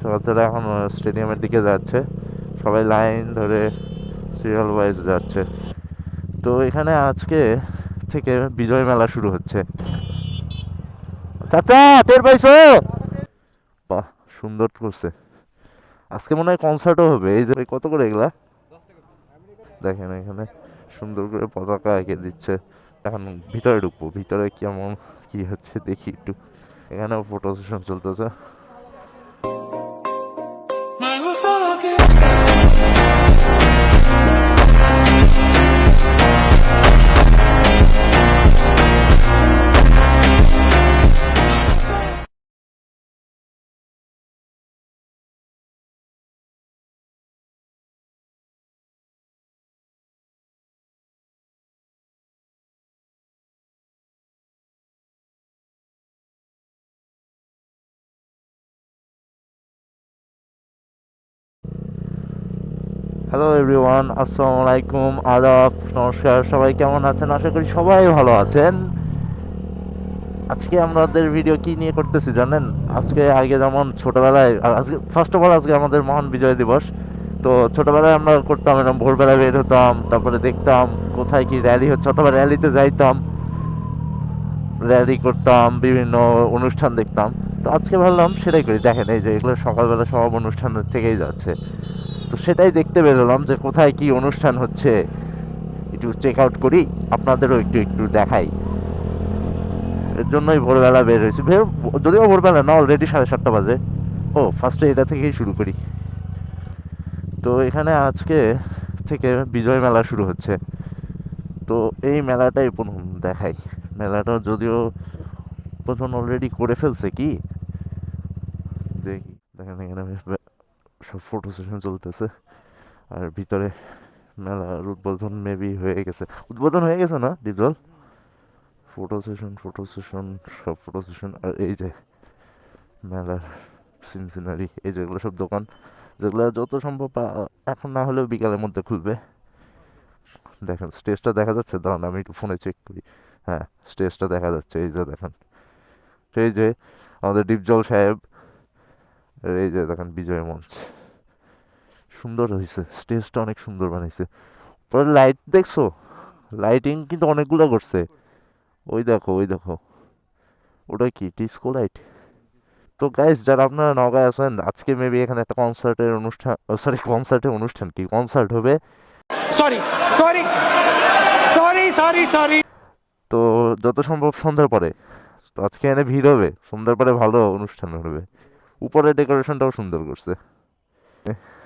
বাচ্চা কাচ্চারা এখন স্টেডিয়ামের দিকে যাচ্ছে, সবাই লাইন ধরে সিরিয়াল ওয়াইজ যাচ্ছে। তো এখানে আজকে থেকে বিজয় মেলা শুরু হচ্ছে। চাচা টের পাইছো? বাহ, সুন্দর করছে। আজকে মনে হয় কনসার্টও হবে। এই যে কত করে এগুলা দেখেন, এখানে সুন্দর করে পতাকা এঁকে দিচ্ছে। এখন ভিতরে ঢুকবো, ভিতরে কেমন কি হচ্ছে দেখি একটু। এখানেও ফটো সেশন চলতেছে। হ্যালো এভরিওয়ান, আসসালামু আলাইকুম, আদাব, নমস্কার। সবাই কেমন আছেন? আশা করি সবাই ভালো আছেন। আজকে আমাদের ভিডিও কি নিয়ে করতেছি জানেন? আজকে আগে যেমন ছোটবেলায়, আজকে ফার্স্ট অফ অল আজকে আমাদের মহান বিজয় দিবস। তো ছোটবেলায় আমরা করতাম এরকম, ভোরবেলায় বের হতাম, তারপরে দেখতাম কোথায় কি র্যালি হচ্ছে, অথবা র্যালিতে যাইতাম, র্যালি করতাম, বিভিন্ন অনুষ্ঠান দেখতাম। তো আজকে ভাবলাম সেটাই করি। দেখেন এই যে এগুলো সকালবেলা সব অনুষ্ঠানের থেকেই যাচ্ছে। তো সেটাই দেখতে বেরোলাম যে কোথায় কি অনুষ্ঠান হচ্ছে, একটু চেক আউট করি, আপনাদেরও একটু একটু দেখাই। এর জন্যই ভোরবেলা বের হয়েছি। যদিও ভোরবেলা না, অলরেডি 7:30 বাজে। ও ফার্স্টে এটা থেকেই শুরু করি। তো এখানে আজকে থেকে বিজয় মেলা শুরু হচ্ছে। তো এই মেলাটাই প্রথম দেখাই। মেলাটা যদিও প্রথম অলরেডি করে ফেলছে কি দেখি। দেখেন এখানে সব ফটো সেশন চলতেছে, আর ভিতরে মেলার উদ্বোধন মেবি হয়ে গেছে। উদ্বোধন হয়ে গেছে না ডিপজল? ফটো সেশন সব ফটো সেশন। আর এই যে মেলার সিনারি, এই যে এগুলো সব দোকান, যেগুলো যত সম্ভব এখন না হলেও বিকালের মধ্যে খুলবে। দেখেন স্টেজটা দেখা যাচ্ছে, দাঁড়ান আমি একটু ফোনে চেক করি। হ্যাঁ, স্টেজটা দেখা যাচ্ছে, এই যে দেখেন। এই যে আমাদের ডিপজল সাহেব, আর এই যে দেখেন বিজয় মঞ্চ। সুন্দর হয়েছে, স্টেজটা অনেক সুন্দর বানাইছে। পরে লাইট দেখছো? লাইটিং কিন্তু অনেকগুলো করছে। ওই দেখো, ওই দেখো, ওটা কি ডিসকো লাইট? তো গাইস, যারা আপনারা নগাঁয় আছেন, আজকে মেবি এখানে একটা কনসার্টের অনুষ্ঠান, সরি কনসার্টের অনুষ্ঠান কি, কনসার্ট হবে। Sorry sorry sorry sorry sorry তো যত সম্ভব সন্ধ্যার পরে। তো আজকে এনে ভিড় হবে, সন্ধ্যার পরে ভালো অনুষ্ঠান হবে। উপরে ডেকোরেশনটাও সুন্দর করছে।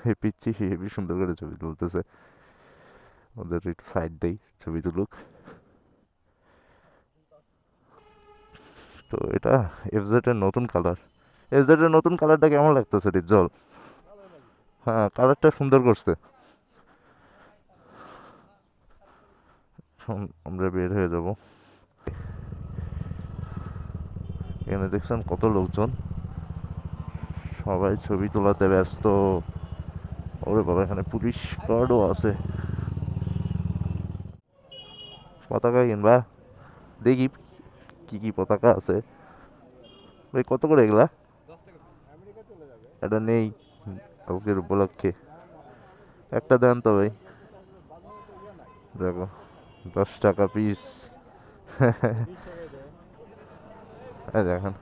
এই পিচ্ছি হেবি সুন্দর করে ছবি তুলতেছে। ওদের একটু সাইড দেই, ছবি তুলুক। তো এটা এফজেড এর নতুন কালার। এফজেড এর নতুন কালারটা কেমন লাগতেছে ডিপজল? হ্যাঁ, কালারটা সুন্দর করছে। আমরা বের হয়ে যাব। এখানে দেখছেন কত লোকজন, সবাই ছবি তোলাতে ব্যস্ত। ওরে বাবা, এখানে পুলিশ গার্ডও আছে। পতাকা কিনবা? দেখি কি কি পতাকা আছে। ভাই কত করে এগুলা? এটা নেই আজকের উপলক্ষে। একটা দেন তো ভাই। দেখো, 10 টাকা পিস। এই দেখেন,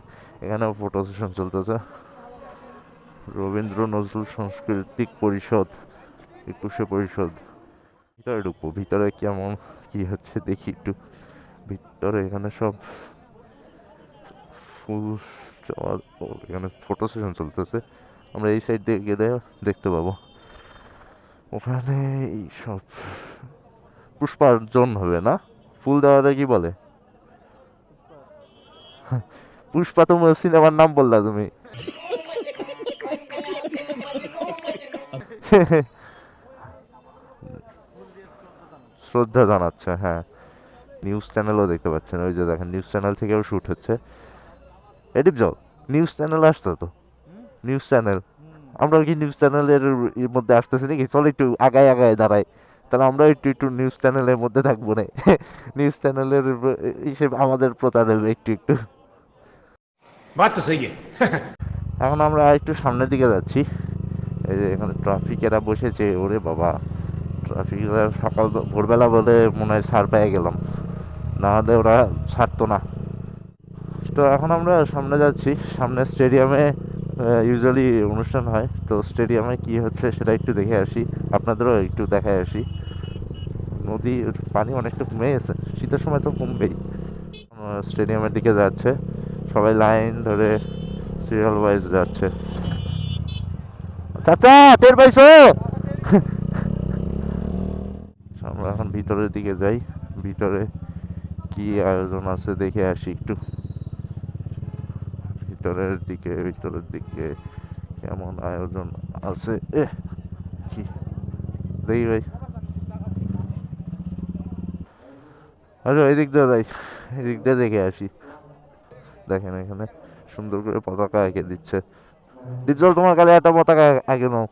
এখানেও ফটো সেশন চলতেছে। রবীন্দ্র নজরুল সাংস্কৃতিক পরিষদ, 21শে পরিষদ। ভিতরে ঢুকবো, ভিতরে কেমন কি হচ্ছে দেখি একটু। ভিতরে এখানে সব ফুল এখানে ফটো সেশন চলতেছে। আমরা এই সাইড দিয়ে গেলে দেখতে পাবো। ওখানে এই সব পুষ্পার্জন হবে না? ফুল দেওয়াটা কি বলে? পুষ্পা তো সিনেমার নাম বললা তুমি। শ্রদ্ধা জানাচ্ছে, হ্যাঁ। নিউজ চ্যানেলও দেখতে পাচ্ছেন, ওই যে দেখেন নিউজ চ্যানেল থেকেও শ্যুট হচ্ছে। এডিপ যাও, নিউজ চ্যানেল আসতো তো, নিউজ চ্যানেল। আমরা কি নিউজ চ্যানেলের এর মধ্যে আসতেছি নাকি? চলো একটু আগায় আগায় দাঁড়াই, তাহলে আমরা একটু একটু নিউজ চ্যানেলের মধ্যে থাকবো না। নিউজ চ্যানেলের হিসেবে আমাদের প্রচার হবে একটু একটু। বাত তো সহি এখন আমরা একটু সামনের দিকে যাচ্ছি। এই যে এখানে ট্রাফিকেরা বসেছে, ওরে বাবা, ট্রাফিকেরা সকাল ভোরবেলা বলে মনে হয় ছাড় পেয়ে গেলাম, না হলে ওরা ছাড়তো না। তো এখন আমরা সামনে যাচ্ছি, সামনে স্টেডিয়ামে ইউজুয়ালি অনুষ্ঠান হয়, তো স্টেডিয়ামে কি হচ্ছে সেটা একটু দেখে আসি, আপনাদেরও একটু দেখায় আসি। নদীর পানি অনেকটা কমে গেছে, শীতের সময় তো কমবেই। স্টেডিয়ামের দিকে যাচ্ছে, সবাই লাইন ধরে সিরিয়াল ওয়াইজ যাচ্ছে। চাচা টের পাইছো? আমরা এখন ভিতরের দিকে যাই, ভিতরে কি আয়োজন আছে দেখে আসি একটু। ভিতরের দিকে কেমন আয়োজন আছে কি দেখি ভাই। আচ্ছা এদিক দিয়ে যাই, এদিক দিয়ে দেখে আসি। দেখেন এখানে সুন্দর করে পতাকা এঁকে দিচ্ছে। ডিপজল তোমার কালে একটা পতাকা আগে নাও।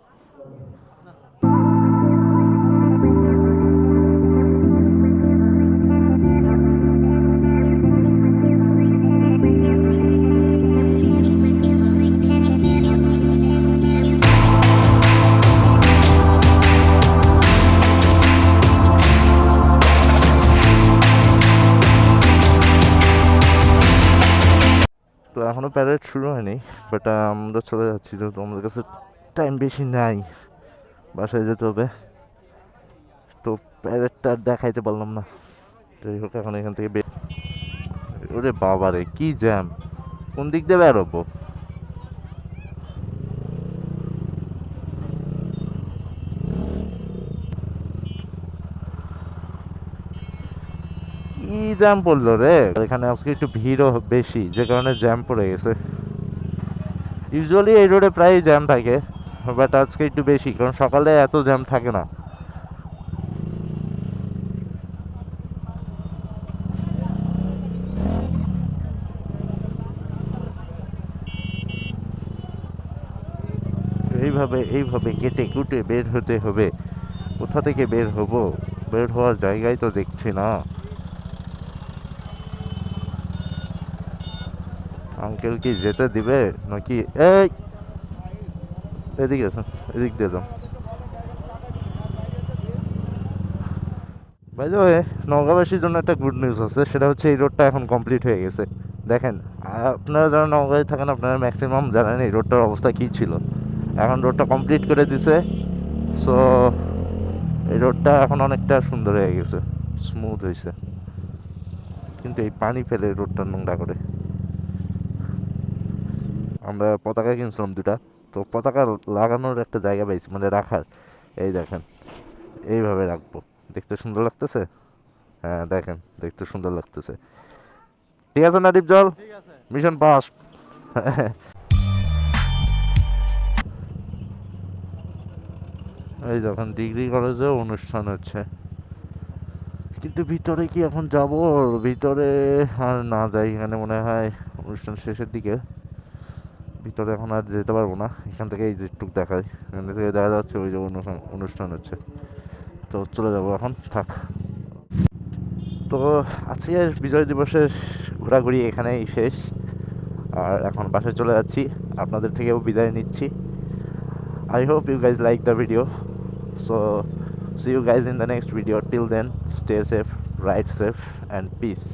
তো এখনো প্যারেড শুরু হয়নি, বাট আমরা চলে যাচ্ছি, যেহেতু আমাদের কাছে টাইম বেশি নাই, বাসায় যেতে হবে। তো প্যারেডটা আর দেখাইতে পারলাম না, যাই হোক এখন এখান থেকে ওরে বাবা রে কি জ্যাম, কোন দিক দিয়ে বেরোবো? কি জ্যাম পড়লো রে এখানে, আজকে একটু ভিড়ও বেশি, যে কারণে জ্যাম পড়ে গেছে। ইউজুয়ালি এই রোডে প্রায় জ্যাম থাকে, বাট আজকে একটু বেশি, কারণ সকালে এত জ্যাম থাকে না। এইভাবে কেটে কুটে বের হতে হবে। কোথা থেকে বের হব? বের হওয়ার জায়গায় তো দেখছি না। আঙ্কেল কি যেতে দিবে নাকি? এই এদিকে আসুন, এদিক দিয়ে যান। বাই দ্য ওয়ে, নওগাঁবাসীর জন্য একটা গুড নিউজ আছে, সেটা হচ্ছে এই রোডটা এখন কমপ্লিট হয়ে গেছে। দেখেন, আপনারা যারা নওগাঁয় থাকেন আপনারা ম্যাক্সিমাম জানেন এই রোডটার অবস্থা কী ছিল। এখন রোডটা কমপ্লিট করে দিছে, সো এই রোডটা এখন অনেকটা সুন্দর হয়ে গেছে, স্মুথ হয়েছে। কিন্তু এই পানি ফেলে রোডটা নোংরা করে। আমরা পতাকা কিনছিলাম দুটা, তো পতাকা লাগানোর একটা জায়গা পাইছি, মানে রাখার। এই দেখেন, এইভাবে রাখবো, দেখতে সুন্দর লাগতেছে। হ্যাঁ দেখেন, দেখতে সুন্দর লাগতেছে। ঠিক আছে না ডিপজল? Mission pass. এই দেখেন ডিগ্রি কলেজে অনুষ্ঠান হচ্ছে, কিন্তু ভিতরে কি এখন যাব? ভিতরে আর না যাই, এখানে মনে হয় অনুষ্ঠান শেষের দিকে, ভিতরে এখন আর যেতে পারবো না। এখান থেকে এই যেটুক দেখাই, এখান থেকে দেখা যাচ্ছে ওই যে অনুষ্ঠান হচ্ছে, তো চলে যাবো এখন, থাক। তো আজকের বিজয় দিবসের ঘোরাঘুরি এখানেই শেষ, আর এখন বাসায় চলে যাচ্ছি, আপনাদের থেকেও বিদায় নিচ্ছি। I hope you guys like the video, so see you guys in the next video. Till then, stay safe, ride safe, and peace.